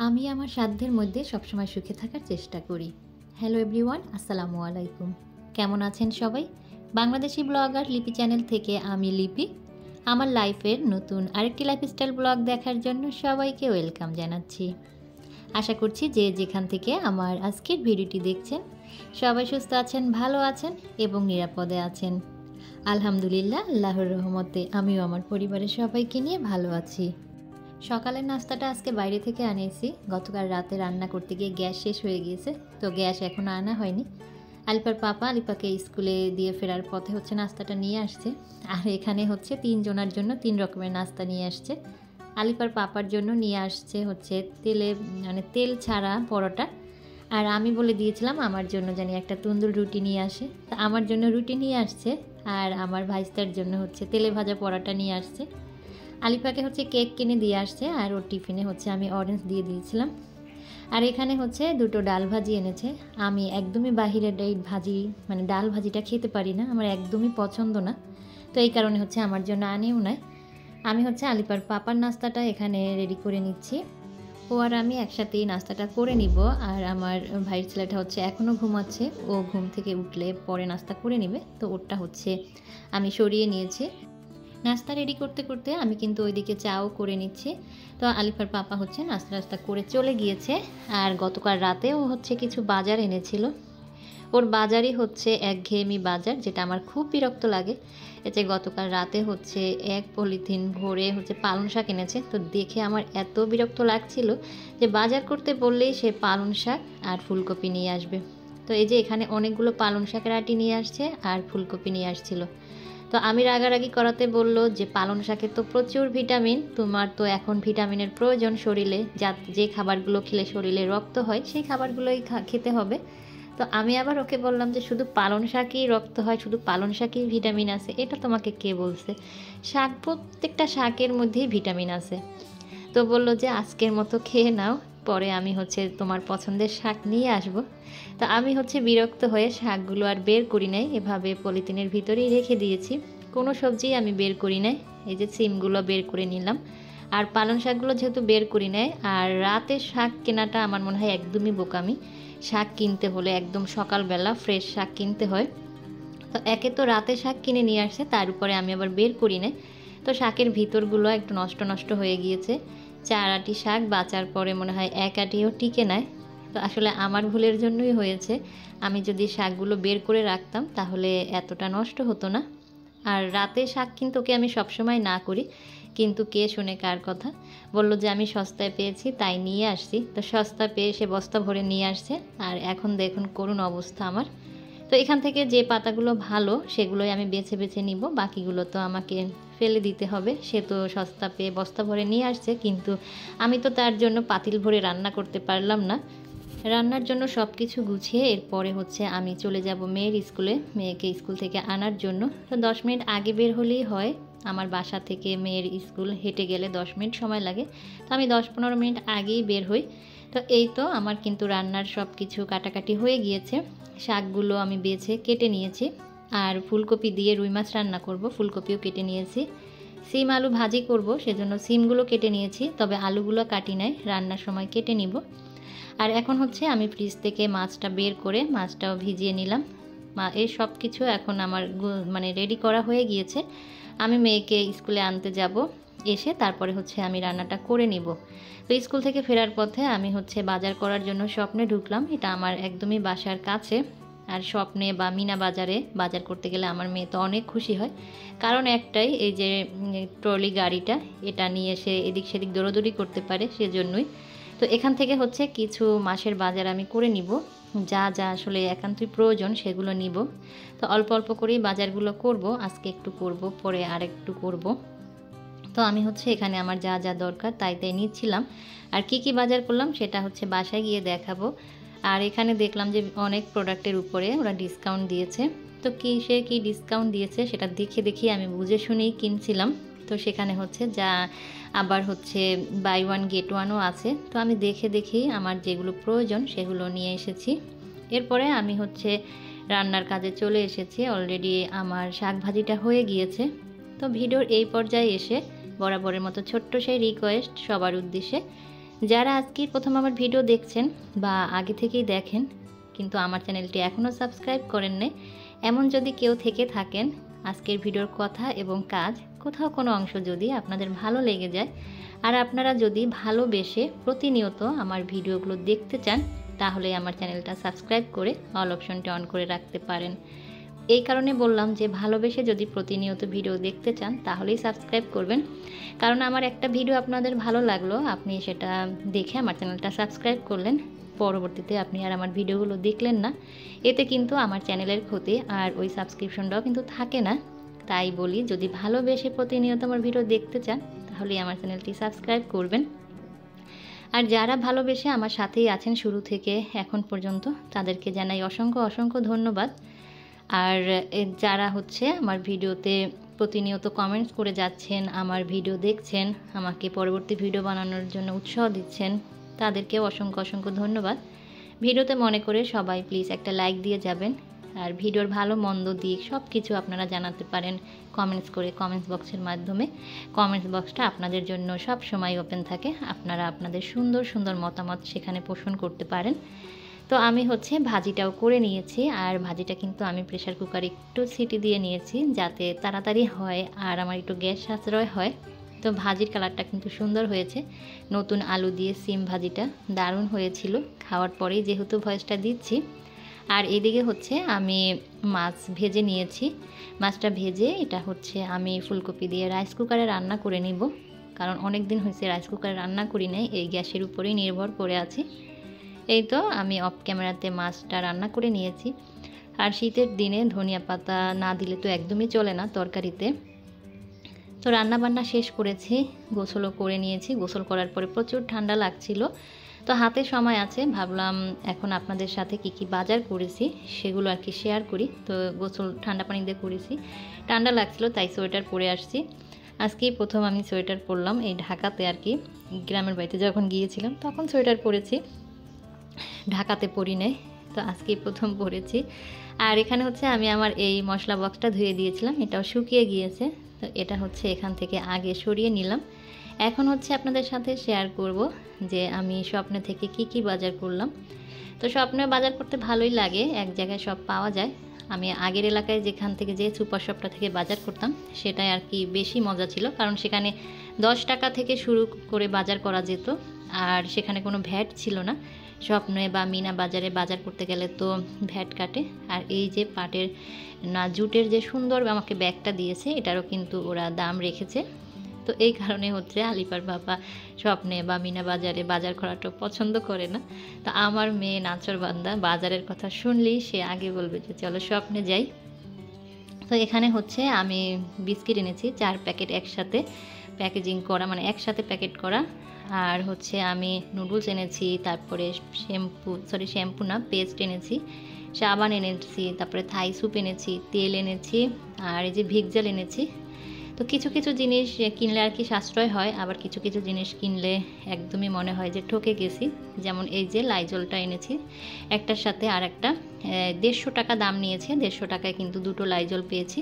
আমি আমার সাধ্যের মধ্যে সবসময় সুখে থাকার চেষ্টা করি। হ্যালো এভরিওয়ান, আসসালামু আলাইকুম। কেমন আছেন সবাই? বাংলাদেশি ব্লগার লিপি চ্যানেল থেকে আমি লিপি। আমার লাইফের নতুন আরেকটি লাইফস্টাইল ব্লগ দেখার জন্য সবাইকে ওয়েলকাম জানাচ্ছি। আশা করছি যে যেখান থেকে আমার আজকের ভিডিওটি দেখছেন সবাই সুস্থ আছেন, ভালো আছেন এবং নিরাপদে আছেন। আলহামদুলিল্লাহ, আল্লাহর রহমতে আমিও আমার পরিবারের সবাইকে নিয়ে ভালো আছি। সকালের নাস্তাটা আজকে বাইরে থেকে আনিয়েছি। গতকাল রাতে রান্না করতে গিয়ে গ্যাস শেষ হয়ে গিয়েছে, তো গ্যাস এখনও আনা হয়নি। আলিপার পাপা আলিপাকে স্কুলে দিয়ে ফেরার পথে হচ্ছে নাস্তাটা নিয়ে আসছে। আর এখানে হচ্ছে 3 জনের জন্য 3 রকমের নাস্তা নিয়ে আসছে। আলিপার পাপার জন্য নিয়ে আসছে হচ্ছে তেল ছাড়া পরোটা। আর আমি বলে দিয়েছিলাম আমার জন্য জানি একটা তন্দুর রুটি নিয়ে আসে, তা আমার জন্য রুটি নিয়ে আসছে। আর আমার ভাইস্তার জন্য হচ্ছে তেলে ভাজা পরোটা নিয়ে আসছে। আলিফাকে হচ্ছে কেক কিনে দিয়ে আসছে, আর ওর টিফিনে হচ্ছে আমি অরেঞ্জ দিয়ে দিয়েছিলাম। আর এখানে হচ্ছে 2টো ডাল ভাজি এনেছে। আমি একদমই বাহিরের এই ভাজি ডাল ভাজিটা খেতে পারি না, আমার একদমই পছন্দ না। তো এই কারণে হচ্ছে আমার জন্য আনেও নাই। আমি হচ্ছে আলিপার পাপার নাস্তাটা এখানে রেডি করে নিচ্ছি। ও আর আমি একসাথেই নাস্তাটা করে নিব। আর আমার ভাইয়ের ছেলেটা হচ্ছে এখনও ঘুমাচ্ছে, ও ঘুম থেকে উঠলে পরে নাস্তা করে নেবে, তো ওরটা হচ্ছে আমি সরিয়ে নিয়েছি। নাস্তা রেডি করতে করতে আমি কিন্তু ওইদিকে চাও করে নিচ্ছি। তো আলিফার পাপা হচ্ছে নাস্তা করে চলে গিয়েছে। আর গতকাল রাতে ও হচ্ছে কিছু বাজার এনেছিল। ওর বাজারই হচ্ছে একঘেয়েমি বাজার, যেটা আমার খুব বিরক্ত লাগে। এতে গতকাল রাতে হচ্ছে 1 পলিথিন ভরে হচ্ছে পালং শাক এনেছে। তো দেখে আমার এত বিরক্ত লাগছিল যে বাজার করতে বললেই সে পালং শাক আর ফুলকপি নিয়ে আসবে। তো এই যে এখানে অনেকগুলো পালং শাকের আটি নিয়ে আসছে আর ফুলকপি নিয়ে আসছিল। তো আমি রাগারাগি করাতে বলল যে পালং শাকে তো প্রচুর ভিটামিন, তোমার তো এখন ভিটামিনের প্রয়োজন শরীরে, যে খাবারগুলো খেলে শরীরে রক্ত হয় সেই খাবারগুলোই খেতে হবে। তো আমি আবার ওকে বললাম যে শুধু পালং শাকেই রক্ত হয়, শুধু পালং শাকেই ভিটামিন আছে, এটা তোমাকে কে বলছে? প্রত্যেকটা শাকের মধ্যেই ভিটামিন আছে। তো বলল যে আজকের মতো খেয়ে নাও, পরে আমি হচ্ছে তোমার পছন্দের শাক নিয়ে আসব। তো আমি হচ্ছে বিরক্ত হয়ে শাকগুলো আর বের করি নাই, এভাবে পলিথিনের ভিতরেই রেখে দিয়েছি। কোনো সবজি আমি বের করি নাই। এই যে সিমগুলো বের করে নিলাম, আর পালং শাকগুলো যেহেতু বের করি নাই। আর রাতে শাক কেনাটা আমার মনে হয় একদমই বোকামি। শাক কিনতে হলে একদম সকালবেলা ফ্রেশ শাক কিনতে হয়। তো একে তো রাতে শাক কিনে নিয়ে আসছে, তার উপরে আমি আবার বের করি নাই। তো শাকের ভিতরগুলো একটু নষ্ট নষ্ট হয়ে গিয়েছে। 4 আটি শাক বাঁচার পরে মনে হয় 1 আটিও টিকে নেয়। তো আসলে আমার ভুলের জন্যই হয়েছে। আমি যদি শাকগুলো বের করে রাখতাম তাহলে এতটা নষ্ট হতো না। আর রাতে শাক কিন্তু ওকে আমি সবসময় না করি, কিন্তু কে শোনে কার কথা। বলল যে আমি সস্তায় পেয়েছি তাই নিয়ে আসছি। তো সস্তা পেয়ে সে বস্তা ভরে নিয়ে আসছে। আর এখন দেখুন করুণ অবস্থা আমার। তো এখান থেকে যে পাতাগুলো ভালো সেগুলোই আমি বেছে বেছে নিব, বাকিগুলো তো আমাকে ফেলে দিতে হবে। সে তো সস্তা পেয়ে বস্তা ভরে নিয়ে আসছে, কিন্তু আমি তো তার জন্য পাতিল ভরে রান্না করতে পারলাম না। রান্নার জন্য সব কিছু গুছিয়ে এরপরে হচ্ছে আমি চলে যাব মেয়ের স্কুলে, মেয়েকে স্কুল থেকে আনার জন্য। তো 10 মিনিট আগে বের হলেই হয়। আমার বাসা থেকে মেয়ের স্কুল হেঁটে গেলে 10 মিনিট সময় লাগে, তো আমি 10-15 মিনিট আগেই বের হই। তো এই তো আমার কিন্তু রান্নার সব কিছু কাটাকাটি হয়ে গিয়েছে। শাকগুলো আমি বেছে কেটে নিয়েছি। আর ফুলকপি দিয়ে রুই মাছ রান্না করব, ফুলকপিও কেটে নিয়েছি। সিম আলু ভাজি করব, সেজন্য সিমগুলো কেটে নিয়েছি, তবে আলুগুলো কাটি নাই, রান্নার সময় কেটে নিব। আর এখন হচ্ছে আমি ফ্রিজ থেকে মাছটা বের করে মাছটাও ভিজিয়ে নিলাম। এই সব কিছু এখন আমার রেডি করা হয়ে গিয়েছে। আমি মেয়েকে স্কুলে আনতে যাব, এসে তারপরে হচ্ছে আমি রান্নাটা করে নিব। তো স্কুল থেকে ফেরার পথে আমি হচ্ছে বাজার করার জন্য স্বপ্নে ঢুকলাম। এটা আমার একদমই বাসার কাছে। আর স্বপ্নে বা মিনা বাজারে বাজার করতে গেলে আমার মেয়ে তো অনেক খুশি হয়, কারণ একটাই, এই যে ট্রলি গাড়িটা, এটা নিয়ে সে এদিক সেদিক দৌড়াদৌড়ি করতে পারে, সেজন্যই। তো এখান থেকে হচ্ছে কিছু মাসের বাজার আমি করে নিব, যা যা আসলে একান্তই প্রয়োজন সেগুলো নিব। তো অল্প অল্প করেই বাজারগুলো করব, আজকে একটু করব, পরে আর একটু করব। তো আমি হচ্ছে এখানে আমার যা যা দরকার তাই তাই নিচ্ছিলাম। আর কি কি বাজার করলাম সেটা হচ্ছে বাসায় গিয়ে দেখাবো। আর এখানে দেখলাম যে অনেক প্রোডাক্টের উপরে ওরা ডিসকাউন্ট দিয়েছে। তো সে কি ডিসকাউন্ট দিয়েছে সেটা দেখে দেখে আমি বুঝে শুনেই কিনছিলাম। তো সেখানে হচ্ছে আবার হচ্ছে বাই ওয়ান গেট ওয়ানও আছে। তো আমি দেখে দেখেই আমার যেগুলো প্রয়োজন সেগুলো নিয়ে এসেছি। এরপরে আমি হচ্ছে রান্নার কাজে চলে এসেছি। অলরেডি আমার শাক ভাজিটা হয়ে গিয়েছে। তো ভিডিওর এই পর্যায়ে এসে বরাবরের মতো ছোট্ট সেই রিকোয়েস্ট সবার উদ্দেশ্যে যারা আজকে প্রথম আমার ভিডিও দেখছেন বা আগে থেকেই দেখেন কিন্তু আমার চ্যানেলটি এখনও সাবস্ক্রাইব করেন নাই, এমন যদি কেউ থেকে থাকেন, আজকের ভিডিওর কথা এবং কাজ কোথাও কোনো অংশ যদি আপনাদের ভালো লেগে যায় আর আপনারা যদি ভালোবেসে প্রতিনিয়ত আমার ভিডিওগুলো দেখতে চান, তাহলে আমার চ্যানেলটা সাবস্ক্রাইব করে অল অপশনটি অন করে রাখতে পারেন। এই কারণে বললাম যে ভালোবেসে যদি প্রতিনিয়ত ভিডিও দেখতে চান তাহলেই সাবস্ক্রাইব করবেন, কারণ আমার একটা ভিডিও আপনাদের ভালো লাগলো, আপনি সেটা দেখে আমার চ্যানেলটা সাবস্ক্রাইব করলেন, পরবর্তীতে আপনি আর আমার ভিডিওগুলো দেখলেন না, এতে কিন্তু আমার চ্যানেলের ক্ষতি আর ওই সাবস্ক্রিপশনটাও কিন্তু থাকে না। তাই বলি, যদি ভালোবেসে প্রতিনিয়ত আমার ভিডিও দেখতে চান তাহলেই আমার চ্যানেলটি সাবস্ক্রাইব করবেন। আর যারা ভালোবেসে আমার সাথেই আছেন শুরু থেকে এখন পর্যন্ত, তাদেরকে জানাই অসংখ্য অসংখ্য ধন্যবাদ। আর যারা হচ্ছে আমার ভিডিওতে প্রতিনিয়ত কমেন্টস করে যাচ্ছেন, আমার ভিডিও দেখছেন, আমাকে পরবর্তী ভিডিও বানানোর জন্য উৎসাহ দিচ্ছেন, তাদেরকেও অসংখ্য অসংখ্য ধন্যবাদ। ভিডিওতে মনে করে সবাই প্লিজ একটা লাইক দিয়ে যাবেন, আর ভিডিওর ভালো মন্দ দিক সব কিছু আপনারা জানাতে পারেন কমেন্টস করে, কমেন্টস বক্সের মাধ্যমে। কমেন্টস বক্সটা আপনাদের জন্য সব সময় ওপেন থাকে, আপনারা আপনাদের সুন্দর সুন্দর মতামত সেখানে পোষণ করতে পারেন। তো আমি হচ্ছে ভাজিটাও করে নিয়েছি, আর ভাজিটা কিন্তু আমি প্রেশার কুকারে একটু সিটি দিয়ে নিয়েছি যাতে তাড়াতাড়ি হয় আর আমার একটু গ্যাস সাশ্রয় হয়। তো ভাজির কালারটা কিন্তু সুন্দর হয়েছে, নতুন আলু দিয়ে সিম ভাজিটা দারুণ হয়েছিল। খাওয়ার পরেই যেহেতু ভয়েসটা দিচ্ছি। আর এদিকে হচ্ছে আমি মাছ ভেজে নিয়েছি, মাছটা ভেজে এটা হচ্ছে আমি ফুলকপি দিয়ে রাইস কুকারে রান্না করে নিব, কারণ অনেক দিন হয়েছে রাইস কুকারে রান্না করি নাই, এই গ্যাসের উপরেই নির্ভর করে আছি। এই তো আমি অফ ক্যামেরাতে মাছটা রান্না করে নিয়েছি। আর শীতের দিনে ধনিয়া পাতা না দিলে তো একদমই চলে না তরকারিতে। তো রান্না বান্না শেষ করেছি, গোসলও করে নিয়েছি। গোসল করার পরে প্রচুর ঠান্ডা লাগছিল, তো হাতে সময় আছে, ভাবলাম এখন আপনাদের সাথে কি কি বাজার করেছি সেগুলো আর কি শেয়ার করি। তো গোসল ঠান্ডা পানি দিয়ে করেছি, ঠান্ডা লাগছিল তাই সোয়েটার পরে আসছি। আজকেই প্রথম আমি সোয়েটার পরলাম এই ঢাকাতে আর কি, গ্রামের বাড়িতে যখন গিয়েছিলাম তখন সোয়েটার পরেছি, ঢাকাতে পরি নাই, তো আজকেই প্রথম পরেছি। আর এখানে হচ্ছে আমি আমার এই মশলা বক্সটা ধুয়ে দিয়েছিলাম, এটাও শুকিয়ে গিয়েছে, তো এটা হচ্ছে এখান থেকে আগে সরিয়ে নিলাম। এখন হচ্ছে আপনাদের সাথে শেয়ার করব যে আমি স্বপ্নে থেকে কি কি বাজার করলাম। তো স্বপ্নে বাজার করতে ভালোই লাগে, এক জায়গায় সব পাওয়া যায়। আমি আগের এলাকায় যেখান থেকে যে সুপার শপটা থেকে বাজার করতাম সেটাই আর কি বেশি মজা ছিল, কারণ সেখানে 10 টাকা থেকে শুরু করে বাজার করা যেত, আর সেখানে কোনো ভ্যাট ছিল না। স্বপ্নে বা মিনা বাজারে বাজার করতে গেলে তো ভ্যাট কাটে। আর এই যে পাটের না জুটের যে সুন্দর আমাকে ব্যাগটা দিয়েছে, এটারও কিন্তু ওরা দাম রেখেছে। তো এই কারণে হচ্ছে আলিপার বাবা স্বপ্নে বা মিনা বাজারে বাজার করাটা পছন্দ করে না। তো আমার মেয়ে নাচরবান্দা বাজারের কথা শুনলেই সে আগে বলবে যে চলো স্বপ্নে যাই। তো এখানে হচ্ছে আমি বিস্কিট এনেছি 4 প্যাকেট একসাথে প্যাকেজিং করা, মানে একসাথে প্যাকেট করা। আর হচ্ছে আমি নুডলস এনেছি, তারপরে শ্যাম্পু না পেস্ট এনেছি, সাবান এনেছি, তারপরে থাই স্যুপ এনেছি, তেল এনেছি, আর এই যে ভিগজাল এনেছি। তো কিছু কিছু জিনিস কিনলে আর কি সাশ্রয় হয়, আবার কিছু কিছু জিনিস কিনলে একদমই মনে হয় যে ঠকে গেছি। যেমন এই যে লাইজলটা এনেছি, একটার সাথে আর একটা 150 টাকা দাম নিয়েছে, 150 টাকায় কিন্তু দুটো লাইজল পেয়েছি।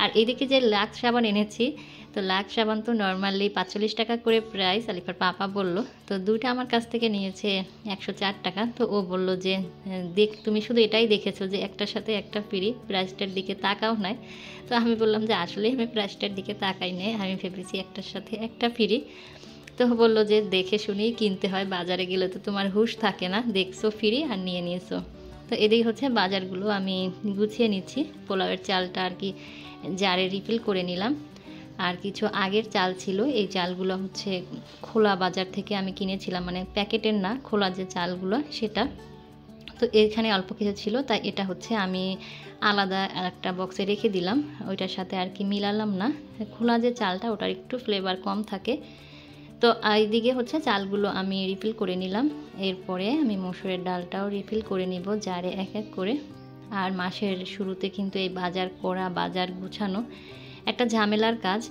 আর এদিকে যে লাক্স সাবান এনেছি, তো লাক্স সাবান তো নর্মালি 45 টাকা করে প্রাইস, আলিফার পাপা বলল, তো দুইটা আমার কাছ থেকে নিয়েছে 104 টাকা। তো ও বলল যে দেখ তুমি শুধু এটাই দেখেছো যে একটার সাথে একটা ফ্রি, প্রাইসটার দিকে তাকাও নাই। তো আমি বললাম যে আসলে আমি প্রাইসটার দিকে তাকাই নাই, আমি ভেবেছি একটার সাথে একটা ফ্রি। তো বললো যে দেখে শুনেই কিনতে হয়, বাজারে গেলে তো তোমার হুঁশ থাকে না, দেখছো ফ্রি আর নিয়ে নিয়েছো। তো এদিকে হচ্ছে বাজারগুলো আমি গুছিয়ে নিচ্ছি। পোলাওয়ের চালটা আর কি জারে রিফিল করে নিলাম, আর কিছু আগের চাল ছিল, এই চালগুলো হচ্ছে খোলা বাজার থেকে আমি কিনেছিলাম, মানে প্যাকেটের না, খোলা যে চালগুলো সেটা। তো এখানে অল্প কিছু ছিল, তাই এটা হচ্ছে আমি আলাদা একটা বক্সে রেখে দিলাম, ওইটার সাথে আর কি মিলালাম না। খোলা যে চালটা ওটার একটু ফ্লেভার কম থাকে। তো এইদিকে হচ্ছে চালগুলো আমি রিফিল করে নিলাম, এরপরে আমি মসুরের ডালটাও রিফিল করে নিব জারে এক এক করে। আর মাসের শুরুতে কিন্তু এই বাজার করা, বাজার গুছানো একটা ঝামেলার কাজ।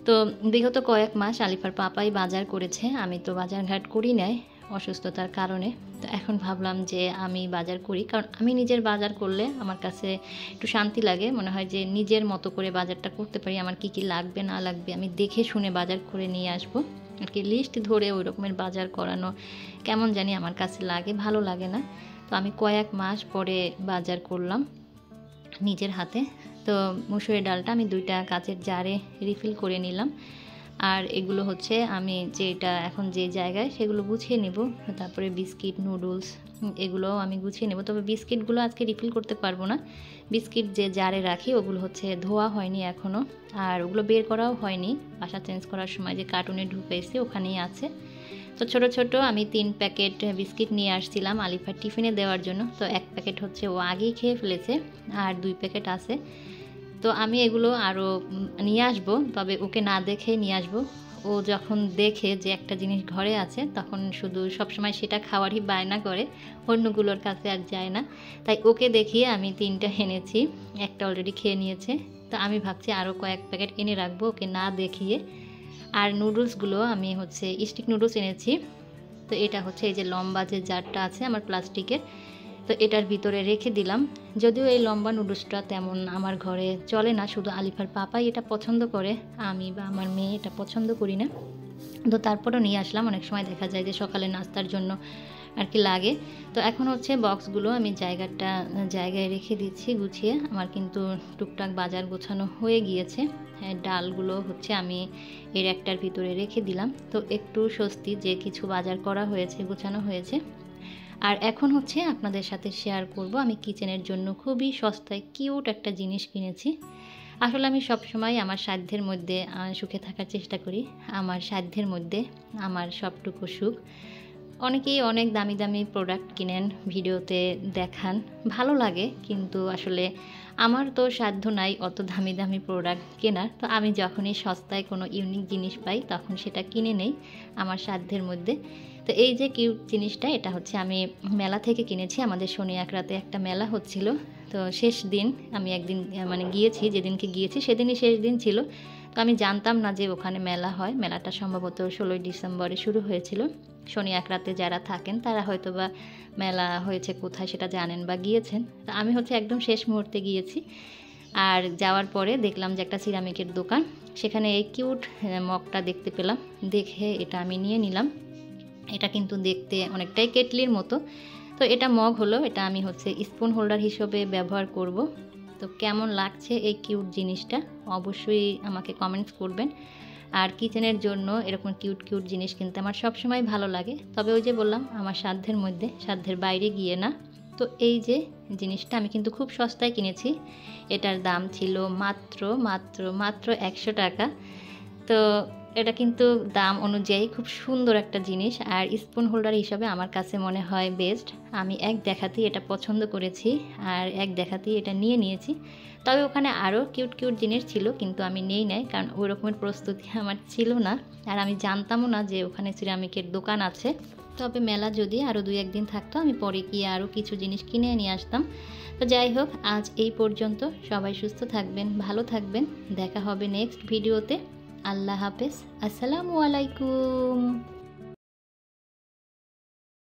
তো বিগত কয়েক মাস আলিফার পাপাই বাজার করেছে, আমি তো বাজার ঘাট করি নাই অসুস্থতার কারণে। তো এখন ভাবলাম যে আমি বাজার করি, কারণ আমি নিজের বাজার করলে আমার কাছে একটু শান্তি লাগে, মনে হয় যে নিজের মতো করে বাজারটা করতে পারি, আমার কি কি লাগবে না লাগবে আমি দেখে শুনে বাজার করে নিয়ে আসবো। আর কি লিস্ট ধরে ওই রকমের বাজার করানো কেমন জানি আমার কাছে লাগে, ভালো লাগে না। তো আমি কয়েক মাস পরে বাজার করলাম নিজের হাতে। তো মুসুরির ডালটা আমি 2টা কাচের জারে রিফিল করে নিলাম। আর এগুলো হচ্ছে আমি যেটা এখন যে জায়গায় সেগুলো গুছিয়ে নেব। তারপরে বিস্কিট, নুডলস এগুলোও আমি গুছিয়ে নেব। তবে বিস্কিটগুলো আজকে রিফিল করতে পারবো না। বিস্কিট যে জারে রাখি ওগুলো হচ্ছে ধোয়া হয়নি এখনও, আর ওগুলো বের করাও হয়নি। বাসা চেঞ্জ করার সময় যে কার্টুনে ঢুকেছি ওখানেই আছে। তো ছোট ছোট আমি 3 প্যাকেট বিস্কিট নিয়ে আসছিলাম আলিফার টিফিনে দেওয়ার জন্য। তো 1 প্যাকেট হচ্ছে ও আগেই খেয়ে ফেলেছে, আর 2 প্যাকেট আছে। তো আমি এগুলো আরও নিয়ে আসবো, তবে ওকে না দেখেই নিয়ে আসবো। ও যখন দেখে যে একটা জিনিস ঘরে আছে তখন শুধু সবসময় সেটা খাওয়ারই বায়না করে, অন্যগুলোর কাছে আর যায় না। তাই ওকে দেখিয়ে আমি 3টা এনেছি, একটা অলরেডি খেয়ে নিয়েছে। তো আমি ভাবছি আরও কয়েক প্যাকেট এনে রাখবো ওকে না দেখিয়ে। আর নুডলসগুলো আমি হচ্ছে স্টিক নুডলস এনেছি। তো এটা হচ্ছে এই যে লম্বা যে জারটা আছে আমার প্লাস্টিকের, তো এটার ভিতরে রেখে দিলাম। যদিও এই লম্বা নুডলসটা তেমন আমার ঘরে চলে না, শুধু আলিফার পাপাই এটা পছন্দ করে, আমি বা আমার মেয়ে এটা পছন্দ করি না। তো তারপরও নিয়ে আসলাম, অনেক সময় দেখা যায় যে সকালে নাস্তার জন্য আর কি লাগে। তো এখন হচ্ছে বক্সগুলো আমি জায়গায় রেখে দিচ্ছি গুছিয়ে। আমার কিন্তু টুকটাক বাজার গোছানো হয়ে গিয়েছে। হ্যাঁ, ডালগুলো হচ্ছে আমি এর একটার ভিতরে রেখে দিলাম। তো একটু স্বস্তি যে কিছু বাজার করা হয়েছে, গোছানো হয়েছে। আর এখন হচ্ছে আপনাদের সাথে শেয়ার করব আমি কিচেনের জন্য খুবই সস্তায় কিউট একটা জিনিস কিনেছি। আসলে আমি সবসময় আমার সাধ্যের মধ্যে সুখে থাকার চেষ্টা করি। আমার সাধ্যের মধ্যে আমার সবটুকু সুখ। অনেকেই অনেক দামি দামি প্রোডাক্ট কিনেন, ভিডিওতে দেখান, ভালো লাগে, কিন্তু আসলে আমার তো সাধ্য নাই অত দামি দামি প্রোডাক্ট কেনার। তো আমি যখনই সস্তায় কোনো ইউনিক জিনিস পাই তখন সেটা কিনে নেই আমার সাধ্যের মধ্যে। তো এই যে কিউট জিনিসটা, এটা হচ্ছে আমি মেলা থেকে কিনেছি। আমাদের শনি একরাতে একটা মেলা হচ্ছিল। তো শেষ দিন আমি একদিন মানে গিয়েছি, যেদিনকে গিয়েছি সেদিনই শেষ দিন ছিল। তো আমি জানতাম না যে ওখানে মেলা হয়। মেলাটা সম্ভবত 16ই ডিসেম্বরে শুরু হয়েছিল। শনি একরাতে যারা থাকেন তারা হয়তো বা মেলা হয়েছে কোথায় সেটা জানেন বা গিয়েছেন। তো আমি হচ্ছে একদম শেষ মুহূর্তে গিয়েছি। আর যাওয়ার পরে দেখলাম যে একটা সিরামিকের দোকান, সেখানে এই কিউট মগটা দেখতে পেলাম। দেখে এটা আমি নিয়ে নিলাম। এটা কিন্তু দেখতে অনেকটাই কেটলির মতো। তো এটা মগ হলো, এটা আমি হচ্ছে স্পুন হোল্ডার হিসেবে ব্যবহার করব। তো কেমন লাগছে এই কিউট জিনিসটা অবশ্যই আমাকে কমেন্টস করবেন। আর কিচেনের জন্য এরকম কিউট কিউট জিনিস কিনতে আমার সবসময় ভালো লাগে, তবে ওই যে বললাম আমার সাধ্যের মধ্যে, সাধ্যের বাইরে গিয়ে না। তো এই যে জিনিসটা আমি কিন্তু খুব সস্তায় কিনেছি। এটার দাম ছিল মাত্র মাত্র মাত্র 100 টাকা। তো এটা কিন্তু দাম অনুযায়ী খুব সুন্দর একটা জিনিস। আর স্পুন হোল্ডার হিসাবে আমার কাছে মনে হয় বেস্ট। আমি এক দেখাতেই এটা পছন্দ করেছি, আর এক দেখাতেই এটা নিয়ে নিয়েছি। তবে ওখানে আরও কিউট কিউট জিনিস ছিল, কিন্তু আমি নেই নাই, কারণ ওই রকমের প্রস্তুতি আমার ছিল না। আর আমি জানতামও না যে ওখানে সিরামিকের দোকান আছে। তবে মেলা যদি আরও 2-1 দিন থাকতো আমি পরে গিয়ে আরও কিছু জিনিস কিনে নিয়ে আসতাম। তো যাই হোক, আজ এই পর্যন্ত। সবাই সুস্থ থাকবেন, ভালো থাকবেন। দেখা হবে নেক্সট ভিডিওতে। আল্লাহ হাফেজ, আসসালামু আলাইকুম।